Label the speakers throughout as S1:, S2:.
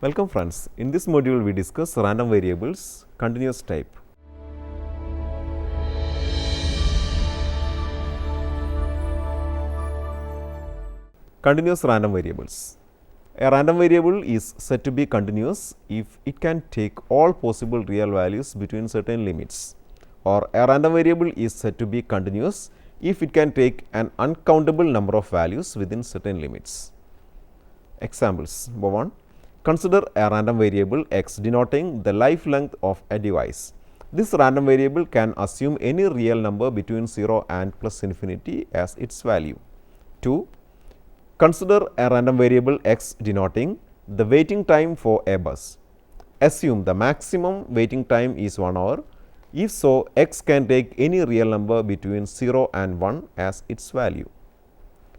S1: Welcome friends, in this module we discuss random variables, continuous type. Continuous random variables. A random variable is said to be continuous if it can take all possible real values between certain limits, or a random variable is said to be continuous if it can take an uncountable number of values within certain limits. Examples. Number 1. Consider a random variable x denoting the life length of a device. This random variable can assume any real number between 0 and plus infinity as its value. 2. Consider a random variable x denoting the waiting time for a bus. Assume the maximum waiting time is 1 hour. If so, x can take any real number between 0 and 1 as its value.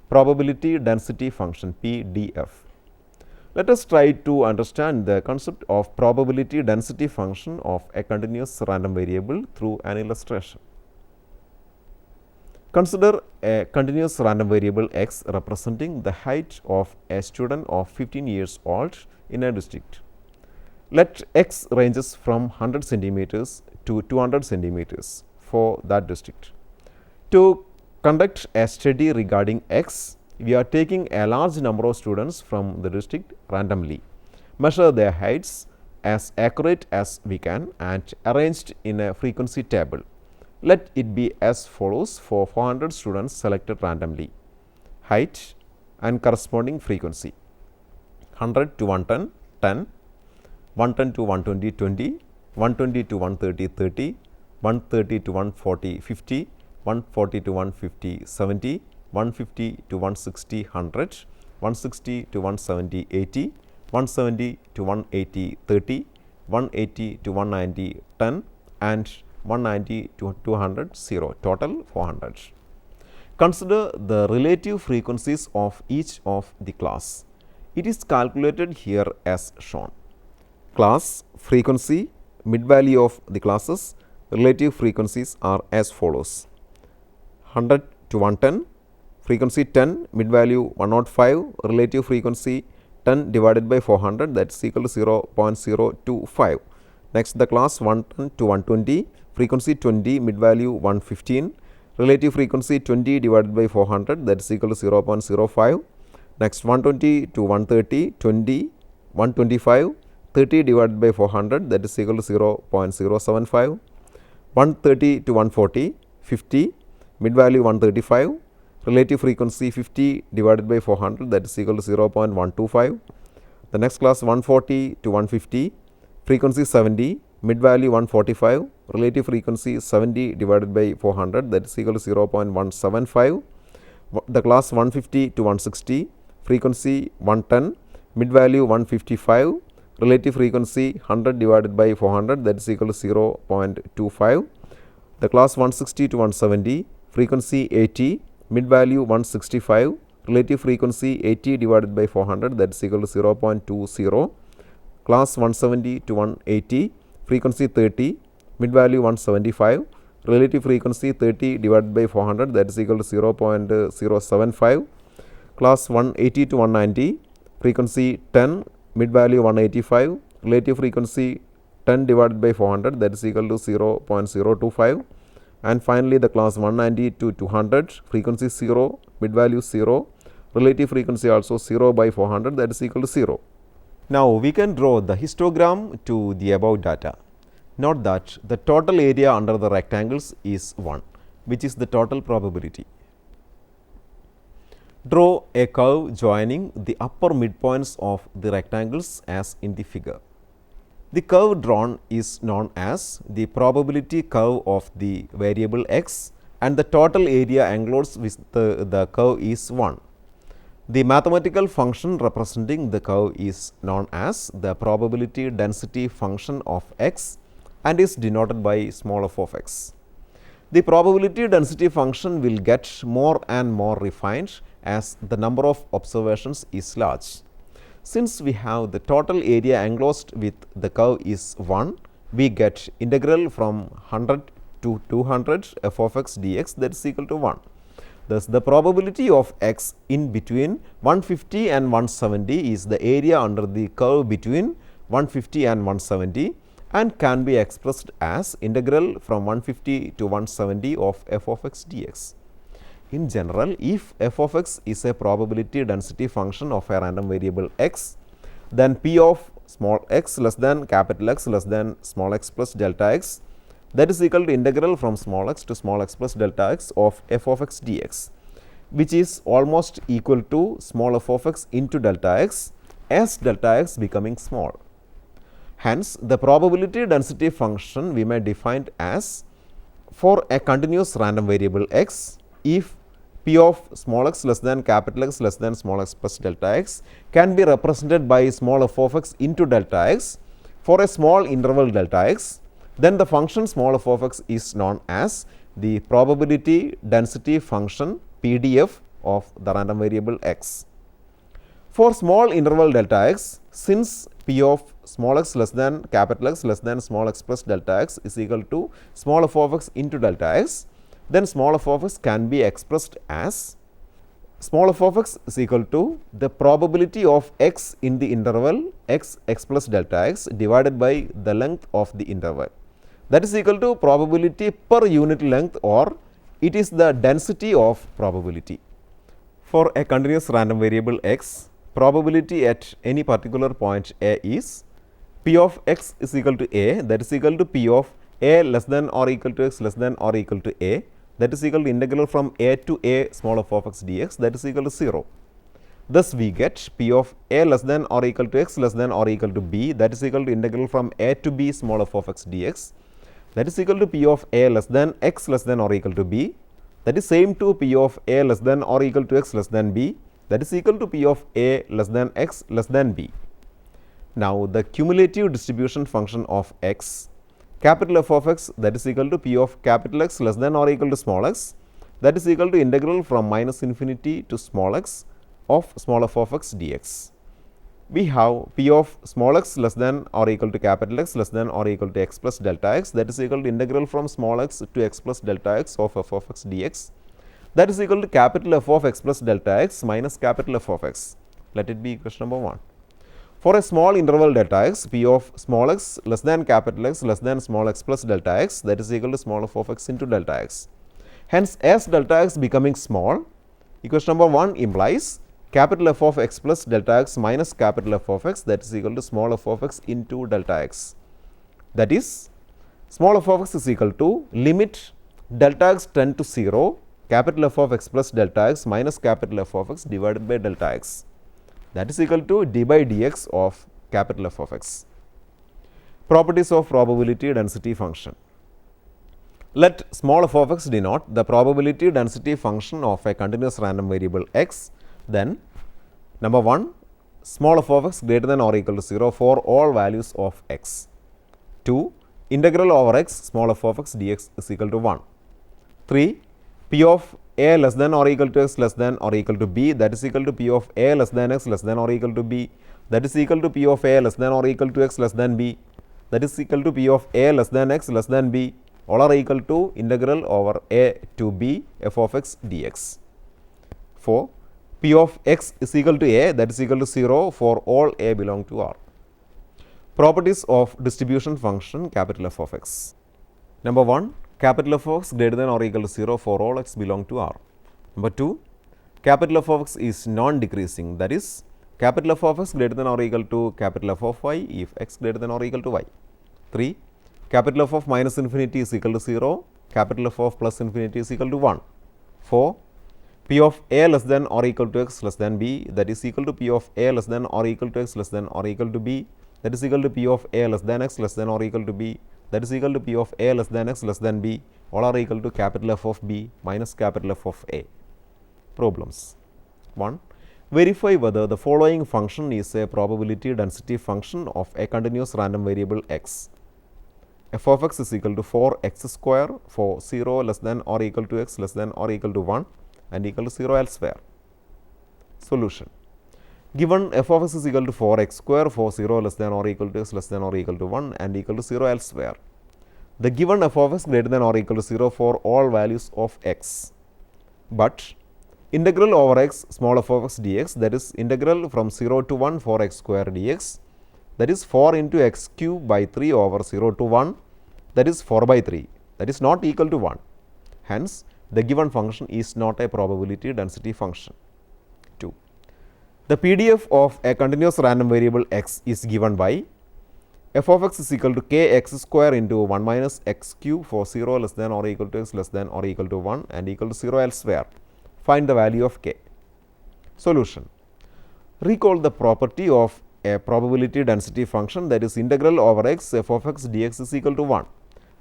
S1: Probability density function PDF. Let us try to understand the concept of probability density function of a continuous random variable through an illustration. Consider a continuous random variable x representing the height of a student of 15 years old in a district. Let x ranges from 100 centimeters to 200 centimeters for that district. To conduct a study regarding x, we are taking a large number of students from the district randomly, measure their heights as accurate as we can and arranged in a frequency table. Let it be as follows for 400 students selected randomly: height and corresponding frequency 100 to 110 10, 110 to 120 20, 120 to 130 30, 130 to 140 50, 140 to 150 70, 150 to 160 100, 160 to 170 80, 170 to 180 30, 180 to 190 10 and 190 to 200 0, total 400. Consider the relative frequencies of each of the class. It is calculated here as shown. Class frequency, mid value of the classes, relative frequencies are as follows: 100 to 110, frequency 10, mid value 105, relative frequency 10 divided by 400, that is equal to 0.025. Next, the class 110 to 120, frequency 20, mid value 115, relative frequency 20 divided by 400, that is equal to 0.05. Next, 120 to 130, 20, 125, 30 divided by 400, that is equal to 0.075. 130 to 140, 50, mid value 135, relative frequency 50 divided by 400, that is equal to 0.125. The next class 140 to 150, frequency 70, mid value 145, relative frequency 70 divided by 400, that is equal to 0.175. The class 150 to 160, frequency 110, mid value 155, relative frequency 100 divided by 400, that is equal to 0.25. The class 160 to 170, frequency 80, mid value 165, relative frequency 80 divided by 400, that is equal to 0.20. Class 170 to 180, frequency 30, mid value 175, relative frequency 30 divided by 400, that is equal to 0.075. Class 180 to 190, frequency 10, mid value 185, relative frequency 10 divided by 400, that is equal to 0.025. And finally, the class 190 to 200, frequency 0, mid value 0, relative frequency also 0 by 400, that is equal to 0. Now, we can draw the histogram to the above data. Note that the total area under the rectangles is 1, which is the total probability. Draw a curve joining the upper midpoints of the rectangles as in the figure. The curve drawn is known as the probability curve of the variable x, and the total area enclosed with the curve is 1. The mathematical function representing the curve is known as the probability density function of x and is denoted by small f of x. The probability density function will get more and more refined as the number of observations is large. Since we have the total area enclosed with the curve is 1, we get integral from 100 to 200 f of x dx, that is equal to 1. Thus, the probability of x in between 150 and 170 is the area under the curve between 150 and 170 and can be expressed as integral from 150 to 170 of f of x dx. In general, if f of x is a probability density function of a random variable x, then p of small x less than capital X less than small x plus delta x, that is equal to integral from small x to small x plus delta x of f of x dx, which is almost equal to small f of x into delta x as delta x becoming small. Hence, the probability density function we may define as for a continuous random variable x if p of small x less than capital X less than small x plus delta x can be represented by small f of x into delta x for a small interval delta x, then the function small f of x is known as the probability density function PDF of the random variable x. For small interval delta x, since p of small x less than capital X less than small x plus delta x is equal to small f of x into delta x, then small f of x can be expressed as small f of x is equal to the probability of x in the interval x plus delta x divided by the length of the interval. That is equal to probability per unit length, or it is the density of probability. For a continuous random variable x, probability at any particular point a is p of x is equal to a, that is equal to p of a less than or equal to x less than or equal to a, that is equal to integral from a to a small f of x dx, that is equal to 0. Thus, we get p of a less than or equal to x less than or equal to b, that is equal to integral from a to b small f of x dx, that is equal to p of a less than x less than or equal to b, that is same to p of a less than or equal to x less than b, that is equal to p of a less than x less than b. Now, the cumulative distribution function of x capital F of x, that is equal to p of capital X less than or equal to small x, that is equal to integral from minus infinity to small x of small f of x dx. We have p of small x less than or equal to capital X less than or equal to x plus delta x, that is equal to integral from small x to x plus delta x of f of x dx, that is equal to capital F of x plus delta x minus capital F of x. Let it be equation number 1. For a small interval delta x, p of small x less than capital X less than small x plus delta x, that is equal to small f of x into delta x. Hence, as delta x becoming small, equation number 1 implies capital F of x plus delta x minus capital F of x, that is equal to small f of x into delta x. That is, small f of x is equal to limit delta x tend to 0, capital F of x plus delta x minus capital F of x divided by delta x, that is equal to d by dx of capital F of x. Properties of probability density function. Let small f of x denote the probability density function of a continuous random variable x, then number 1, small f of x greater than or equal to 0 for all values of x. 2, integral over x small f of x dx is equal to 1. 3, p of a less than or equal to x less than or equal to b, that is equal to p of a less than x less than or equal to b, that is equal to p of a less than or equal to x less than b, that is equal to p of a less than x less than b, all are equal to integral over a to b f of x dx. 4, p of x is equal to a, that is equal to 0 for all a belong to R. Properties of distribution function capital F of x. Number 1, capital F of x greater than or equal to 0 for all x belong to R. Number 2, capital F of x is non-decreasing, that is capital F of x greater than or equal to capital F of y if x greater than or equal to y. 3, capital F of minus infinity is equal to 0, capital F of plus infinity is equal to 1. 4, p of a less than or equal to x less than b, that is equal to p of a less than or equal to x less than or equal to b, that is equal to p of a less than x less than or equal to b, that is equal to p of a less than x less than b, all are equal to capital F of b minus capital F of a. Problems. 1. Verify whether the following function is a probability density function of a continuous random variable x. F of x is equal to 4x square for 0 less than or equal to x less than or equal to 1 and equal to 0 elsewhere. Solution. Given f of x is equal to 4x square for 0 less than or equal to x less than or equal to 1 and equal to 0 elsewhere. The given f of x greater than or equal to 0 for all values of x. but integral over x small f of x dx, that is integral from 0 to 1 for x square dx, that is 4 into x cube by 3 over 0 to 1, that is 4 by 3, that is not equal to 1. Hence, the given function is not a probability density function. 2. The PDF of a continuous random variable x is given by f of x is equal to k x square into 1 minus x cube for 0 less than or equal to x less than or equal to 1 and equal to 0 elsewhere. Find the value of k. Solution. Recall the property of a probability density function, that is integral over x f of x dx is equal to 1.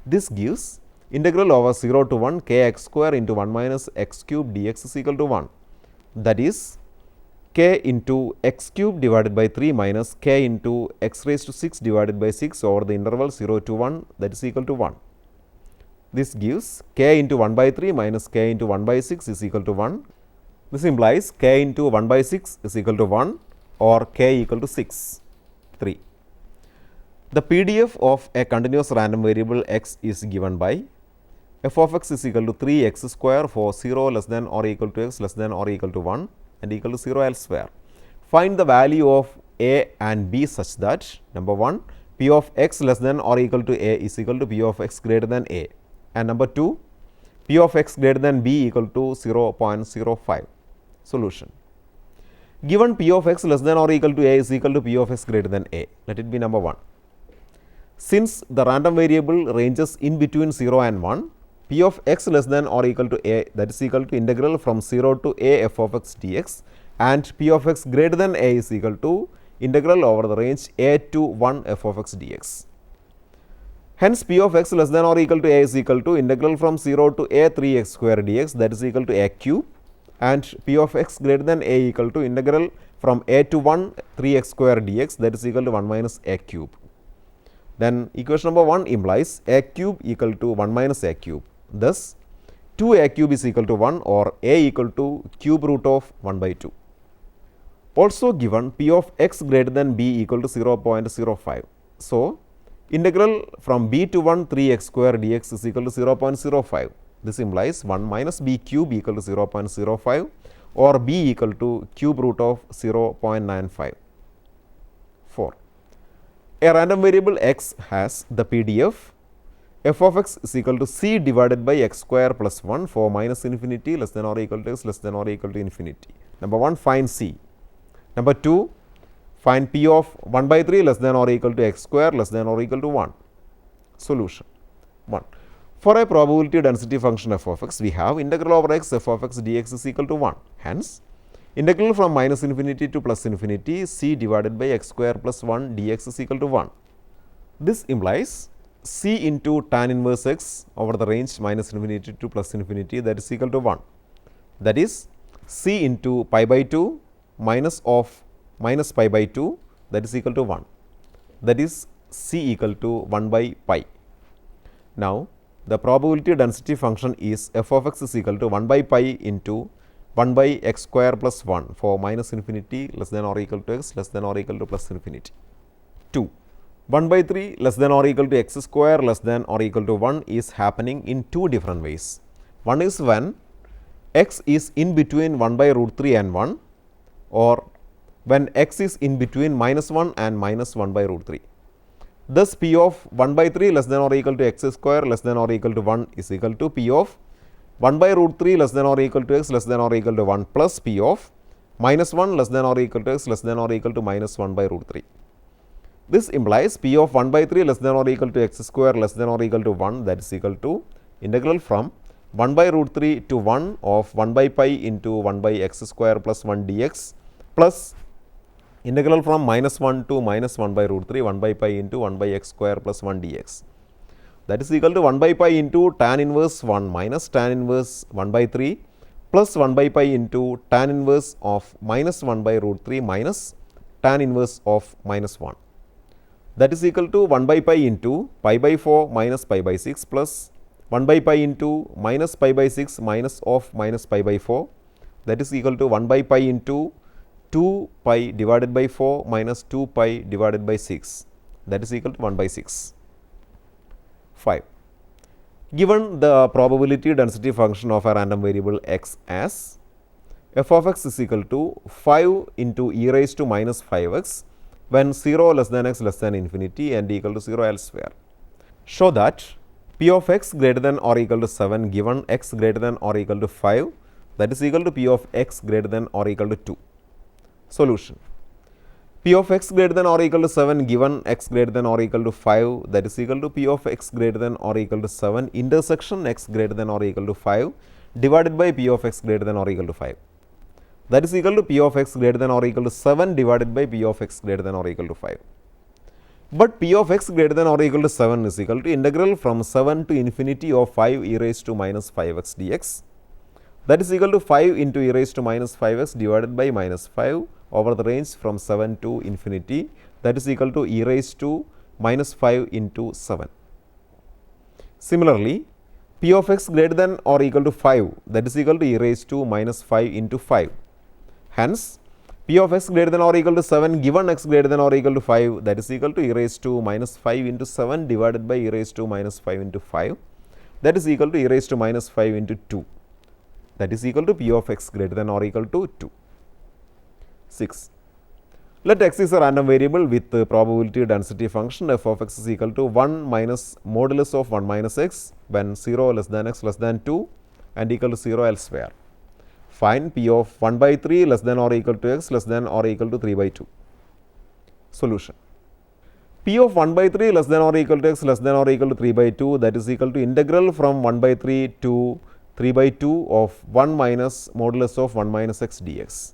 S1: This gives integral over 0 to 1 k x square into 1 minus x cube dx is equal to 1, that is k into x cube divided by 3 minus k into x raised to 6 divided by 6 over the interval 0 to 1, that is equal to 1. This gives k into 1 by 3 minus k into 1 by 6 is equal to 1. This implies k into 1 by 6 is equal to 1 or k equal to 6. 3. The PDF of a continuous random variable x is given by f of x is equal to 3 x square for 0 less than or equal to x less than or equal to 1 and equal to 0 elsewhere. Find the value of a and b such that number 1 p of x less than or equal to a is equal to p of x greater than a, and number 2 p of x greater than b equal to 0.05. Solution. Given p of x less than or equal to a is equal to p of x greater than a, let it be number 1. Since the random variable ranges in between 0 and 1, p of x less than or equal to a, that is equal to integral from 0 to a f of x dx, and p of x greater than a is equal to integral over the range a to 1 f of x dx. Hence, p of x less than or equal to a is equal to integral from 0 to a 3x square dx, that is equal to a cube, and p of x greater than a equal to integral from a to 1 3x square dx, that is equal to 1 minus a cube. Then equation number 1 implies a cube equal to 1 minus a cube. Thus, 2a cube is equal to 1 or a equal to cube root of 1 by 2. Also given p of x greater than b equal to 0.05. So, integral from b to 1 3x square dx is equal to 0.05. This implies 1 minus b cube equal to 0.05 or b equal to cube root of 0.95. 4. A random variable x has the PDF f of x is equal to c divided by x square plus 1 for minus infinity less than or equal to x less than or equal to infinity. Number 1, find c. Number 2, find p of 1 by 3 less than or equal to x square less than or equal to 1. Solution. 1. For a probability density function f of x, we have integral over x f of x dx is equal to 1. Hence, integral from minus infinity to plus infinity c divided by x square plus 1 dx is equal to 1. This implies c into tan inverse x over the range minus infinity to plus infinity, that is equal to 1. That is c into pi by 2 minus of minus pi by 2, that is equal to 1. That is c equal to 1 by pi. Now, the probability density function is f of x is equal to 1 by pi into 1 by x square plus 1 for minus infinity less than or equal to x less than or equal to plus infinity. 2. 1 by 3 less than or equal to x square less than or equal to 1 is happening in two different ways. One is when x is in between 1 by root 3 and 1, or when x is in between minus 1 and minus 1 by root 3. Thus, p of 1 by 3 less than or equal to x square less than or equal to 1 is equal to p of 1 by root 3 less than or equal to x less than or equal to 1 plus p of minus 1 less than or equal to x less than or equal to minus 1 by root 3. This implies p of 1 by 3 less than or equal to x square less than or equal to 1, that is equal to integral from 1 by root 3 to 1 of 1 by pi into 1 by x square plus 1 dx plus integral from minus 1 to minus 1 by root 3 1 by pi into 1 by x square plus 1 dx. That is equal to 1 by pi into tan inverse 1 minus tan inverse 1 by 3 plus 1 by pi into tan inverse of minus 1 by root 3 minus tan inverse of minus 1. That is equal to 1 by pi into pi by 4 minus pi by 6 plus 1 by pi into minus pi by 6 minus of minus pi by 4, that is equal to 1 by pi into 2 pi divided by 4 minus 2 pi divided by 6, that is equal to 1 by 6. 5. Given the probability density function of a random variable x as f of x is equal to 5 into e raised to minus 5x when 0 less than x less than infinity and equal to 0 elsewhere. Show that p of x greater than or equal to 7 given x greater than or equal to 5, that is equal to p of x greater than or equal to 2. Solution: p of x greater than or equal to 7 given x greater than or equal to 5, that is equal to p of x greater than or equal to 7 intersection x greater than or equal to 5 divided by p of x greater than or equal to 5, that is equal to p of x greater than or equal to 7 divided by p of x greater than or equal to 5. But p of x greater than or equal to 7 is equal to integral from 7 to infinity of 5 e raised to minus 5x dx, that is equal to 5 into e raised to minus 5x divided by minus 5 over the range from 7 to infinity, that is equal to e raised to minus 5 into 7. Similarly, p of x greater than or equal to 5, that is equal to e raised to minus 5 into 5. Hence, p of x greater than or equal to 7 given x greater than or equal to 5, that is equal to e raised to minus 5 into 7 divided by e raised to minus 5 into 5, that is equal to e raised to minus 5 into 2, that is equal to p of x greater than or equal to 2. 6. Let x is a random variable with the probability density function f of x is equal to 1 minus modulus of 1 minus x when 0 less than x less than 2 and equal to 0 elsewhere. Find p of 1 by 3 less than or equal to x less than or equal to 3 by 2. Solution: p of 1 by 3 less than or equal to x less than or equal to 3 by 2, that is equal to integral from 1 by 3 to 3 by 2 of 1 minus modulus of 1 minus x dx.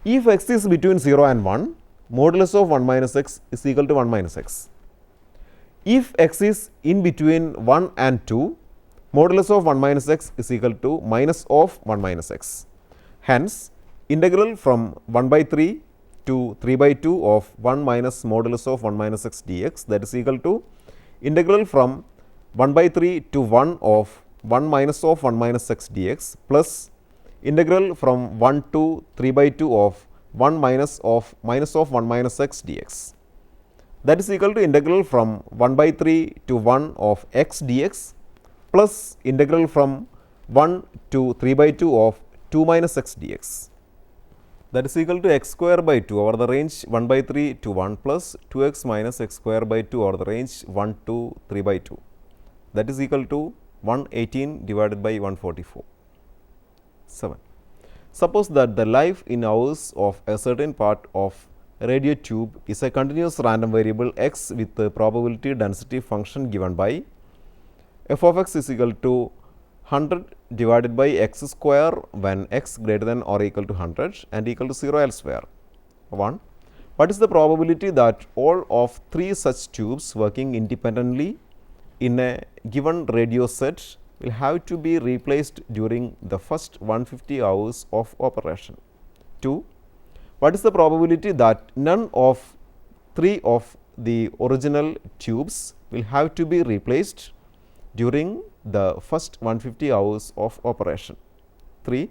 S1: If x is between 0 and 1, modulus of 1 minus x is equal to 1 minus x. If x is in between 1 and 2, modulus of 1 minus x is equal to minus of 1 minus x. Hence, integral from 1 by 3 to 3 by 2 of 1 minus modulus of 1 minus x dx, that is equal to integral from 1 by 3 to 1 of 1 minus of 1 minus x dx plus integral from 1 to 3 by 2 of 1 minus of 1 minus x dx, that is equal to integral from 1 by 3 to 1 of x dx plus integral from 1 to 3 by 2 of 2 minus x dx, that is equal to x square by 2 over the range 1 by 3 to 1 plus 2x minus x square by 2 over the range 1 to 3 by 2, that is equal to 118 divided by 144. 7. Suppose that the life in hours of a certain part of a radio tube is a continuous random variable x with the probability density function given by f of x is equal to 100 divided by x square when x greater than or equal to 100 and equal to 0 elsewhere. 1. What is the probability that all of 3 such tubes working independently in a given radio set will have to be replaced during the first 150 hours of operation? 2. What is the probability that none of 3 of the original tubes will have to be replaced during the first 150 hours of operation? 3.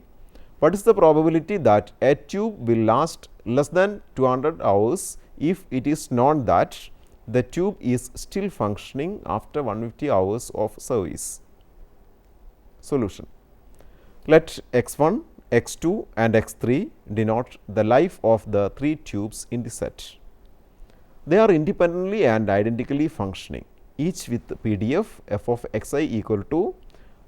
S1: What is the probability that a tube will last less than 200 hours if it is known that the tube is still functioning after 150 hours of service? Solution: let x1, x2 and x3 denote the life of the 3 tubes in the set. They are independently and identically functioning, each with PDF f of xi equal to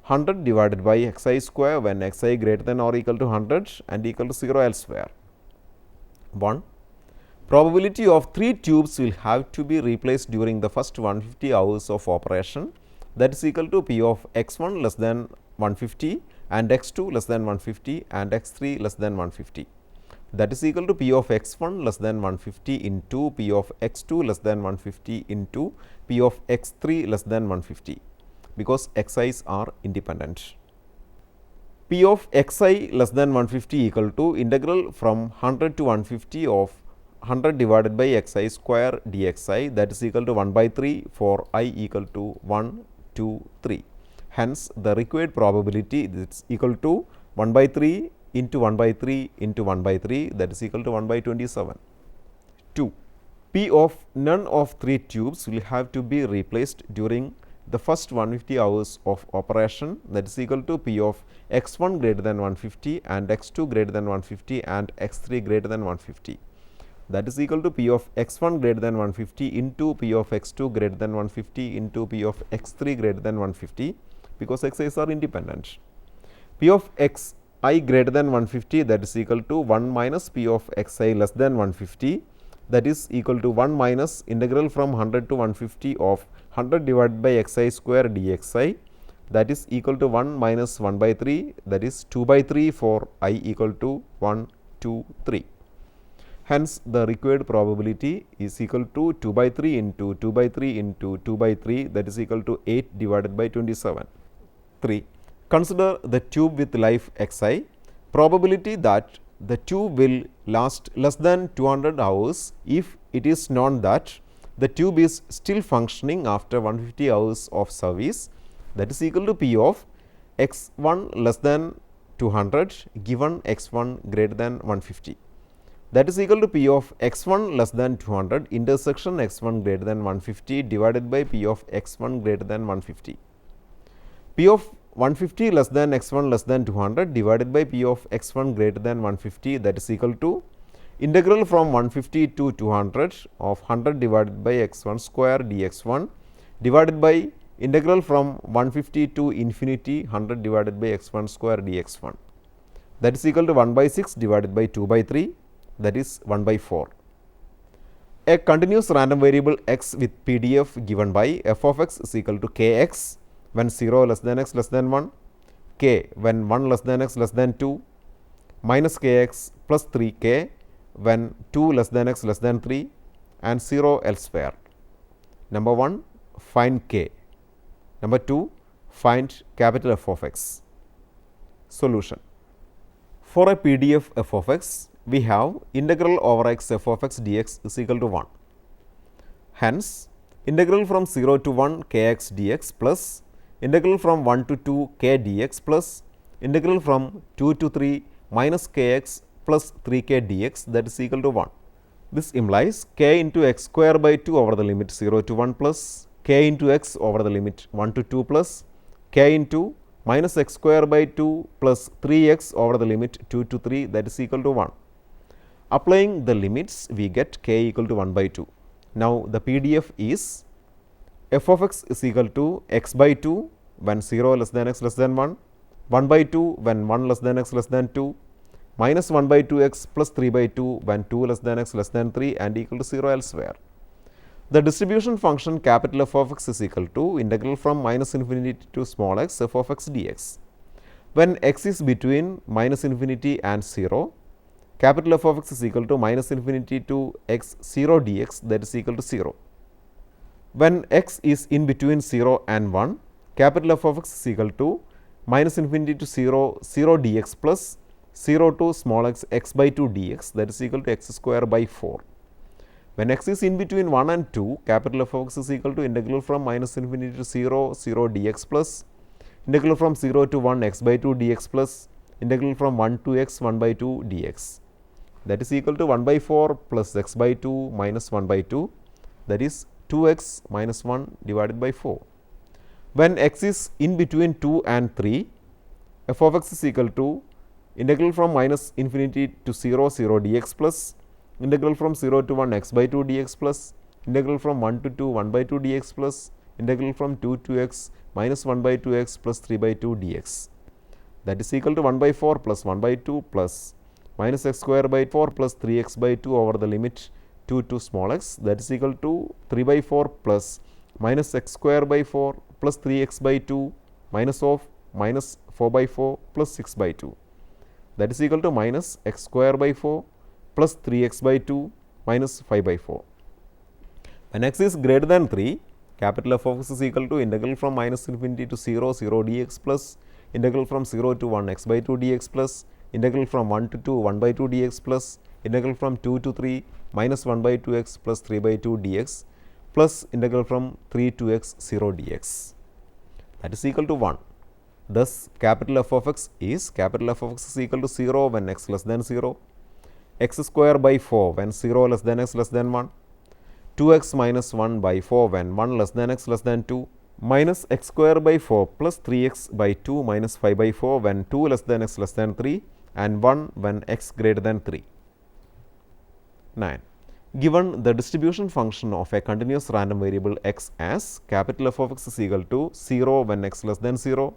S1: 100 divided by xi square when xi greater than or equal to 100 and equal to 0 elsewhere. 1. Probability of 3 tubes will have to be replaced during the first 150 hours of operation, that is equal to p of x1 less than 150 and x2 less than 150 and x3 less than 150, that is equal to p of x1 less than 150 into p of x2 less than 150 into p of x3 less than 150, because xi's are independent. P of xi less than 150 equal to integral from 100 to 150 of 100 divided by xi square dxi, that is equal to 1 by 3 for I equal to 1, 2, 3. Hence, the required probability is equal to 1 by 3 into 1 by 3 into 1 by 3, that is equal to 1 by 27. 2. P of none of 3 tubes will have to be replaced during the first 150 hours of operation, that is equal to P of x 1 greater than 150 and x 2 greater than 150 and x 3 greater than 150. That is equal to P of x 1 greater than 150 into P of x 2 greater than 150 into P of x 3 greater than 150, because xi's are independent. P of x I greater than 150, that is equal to 1 minus P of x I less than 150, that is equal to 1 minus integral from 100 to 150 of 100 divided by x I square dxi, that is equal to 1 minus 1 by 3, that is 2 by 3 for I equal to 1, 2, 3. Hence, the required probability is equal to 2 by 3 into 2 by 3 into 2 by 3, that is equal to 8 divided by 27. 3. Consider the tube with life xi. Probability that the tube will last less than 200 hours if it is known that the tube is still functioning after 150 hours of service, that is equal to P of x 1 less than 200 given x 1 greater than 150. That is equal to P of x 1 less than 200 intersection x 1 greater than 150 divided by P of x 1 greater than 150. P of 150 less than x 1 less than 200 divided by P of x 1 greater than 150, that is equal to integral from 150 to 200 of 100 divided by x 1 square dx 1 divided by integral from 150 to infinity 100 divided by x 1 square dx 1, that is equal to 1 by 6 divided by 2 by 3, that is 1 by 4. A continuous random variable x with PDF given by f of x is equal to k x when 0 less than x less than 1, k when 1 less than x less than 2, minus k x plus 3 k when 2 less than x less than 3 and 0 elsewhere. Number 1, find k. Number 2, find capital F of x. Solution. For a PDF f of x, we have integral over x f of x dx is equal to 1. Hence, integral from 0 to 1 k x dx plus integral from 1 to 2 k dx plus integral from 2 to 3 minus k x plus 3 k dx, that is equal to 1. This implies k into x square by 2 over the limit 0 to 1 plus k into x over the limit 1 to 2 plus k into minus x square by 2 plus 3x over the limit 2 to 3, that is equal to 1. Applying the limits, we get k equal to 1 by 2. Now, the PDF is f of x is equal to x by 2 when 0 less than x less than 1, 1 by 2 when 1 less than x less than 2, minus 1 by 2 x plus 3 by 2 when 2 less than x less than 3 and equal to 0 elsewhere. The distribution function capital F of x is equal to integral from minus infinity to small x f of x dx. When x is between minus infinity and 0, capital F of x is equal to minus infinity to x 0 dx, that is equal to 0. When x is in between 0 and 1, capital F of x is equal to minus infinity to 0 dx plus 0 to small x by 2 dx, that is equal to x square by 4. When x is in between 1 and 2, capital F of x is equal to integral from minus infinity to 0 dx plus integral from 0 to 1 x by 2 dx plus integral from 1 to x 1 by 2 dx, that is equal to 1 by 4 plus x by 2 minus 1 by 2, that is 2x minus 1 divided by 4. When x is in between 2 and 3, f of x is equal to integral from minus infinity to 0 dx plus integral from 0 to 1 x by 2 dx plus integral from 1 to 2 1 by 2 dx plus integral from 2 to x minus 1 by 2 x plus 3 by 2 dx, that is equal to 1 by 4 plus 1 by 2 plus minus x square by 4 plus 3x by 2 over the limit 2 to small x, that is equal to 3 by 4 plus minus x square by 4 plus 3x by 2 minus of minus 4 by 4 plus 6 by 2, that is equal to minus x square by 4 plus 3x by 2 minus 5 by 4. When x is greater than 3, capital F of x is equal to integral from minus infinity to 0 dx plus integral from 0 to 1 x by 2 dx plus integral from 1 to 2 1 by 2 dx plus integral from 2 to 3 minus 1 by 2 x plus 3 by 2 dx plus integral from 3 to x 0 dx, that is equal to 1. Thus, capital F of x is equal to 0 when x less than 0, x square by 4 when 0 less than x less than 1, 2x minus 1 by 4 when 1 less than x less than 2, minus x square by 4 plus 3x by 2 minus 5 by 4 when 2 less than x less than 3 and 1 when x greater than 3. 9. Given the distribution function of a continuous random variable x as capital F of x is equal to 0 when x less than 0,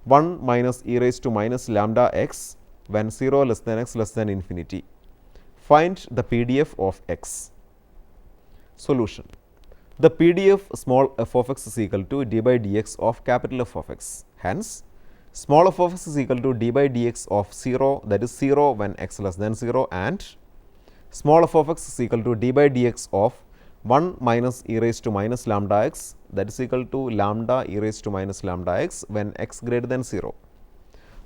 S1: 1 minus e raised to minus lambda x when 0 less than x less than infinity. Find the PDF of x. Solution. The PDF small f of x is equal to d by dx of capital F of x. Hence, small f of x is equal to d by dx of 0, that is 0 when x less than 0, and small f of x is equal to d by dx of 1 minus e raised to minus lambda x, that is equal to lambda e raised to minus lambda x when x greater than 0.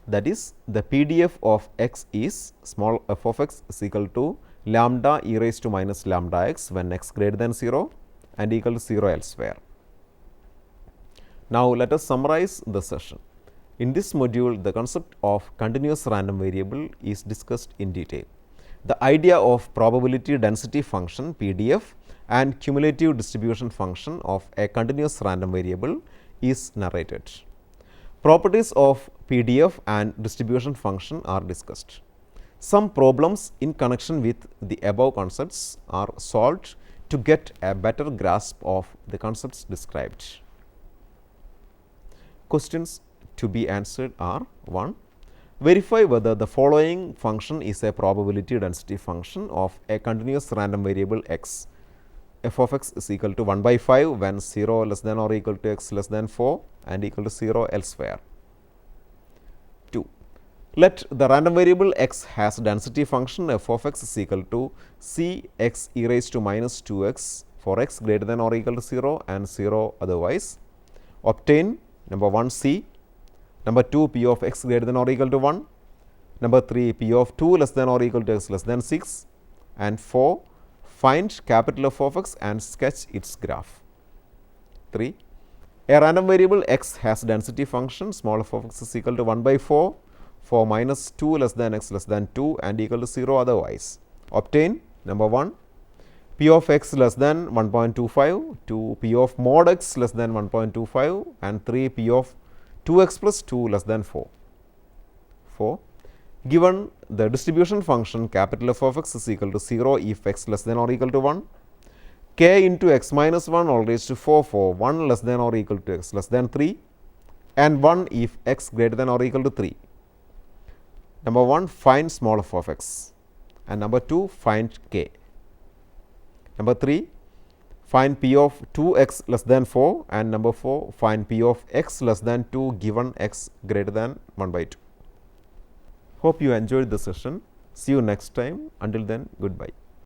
S1: That is, the PDF of x is small f of x is equal to lambda e raised to minus lambda x when x greater than 0 and equal to 0 elsewhere. Now, let us summarize the session. In this module, the concept of continuous random variable is discussed in detail. The idea of probability density function PDF and cumulative distribution function of a continuous random variable is narrated. Properties of PDF and distribution function are discussed. Some problems in connection with the above concepts are solved to get a better grasp of the concepts described. Questions to be answered are: 1. Verify whether the following function is a probability density function of a continuous random variable x. F of x is equal to 1 by 5 when 0 less than or equal to x less than 4 and equal to 0 elsewhere. 2. Let the random variable x has density function f of x is equal to c x e raised to minus 2x for x greater than or equal to 0 and 0 otherwise. Obtain number 1 c, number 2 p of x greater than or equal to 1, number 3 p of 2 less than or equal to x less than 6, and 4 find capital F of x and sketch its graph. 3. A random variable x has density function small f of x is equal to 1 by 4 for minus 2 less than x less than 2 and equal to 0 otherwise. Obtain number 1 p of x less than 1.25, 2 p of mod x less than 1.25 and 3 p of 2x plus 2 less than 4. 4. Given the distribution function capital F of x is equal to 0 if x less than or equal to 1, k into x minus 1 all raised to 4 for 1 less than or equal to x less than 3 and 1 if x greater than or equal to 3. Number 1, find small f of x, and number 2, find k. Number 3, find p of 2x less than 4 and number 4, find p of x less than 2 given x greater than 1 by 2. Hope you enjoyed the session. See you next time. Until then, goodbye.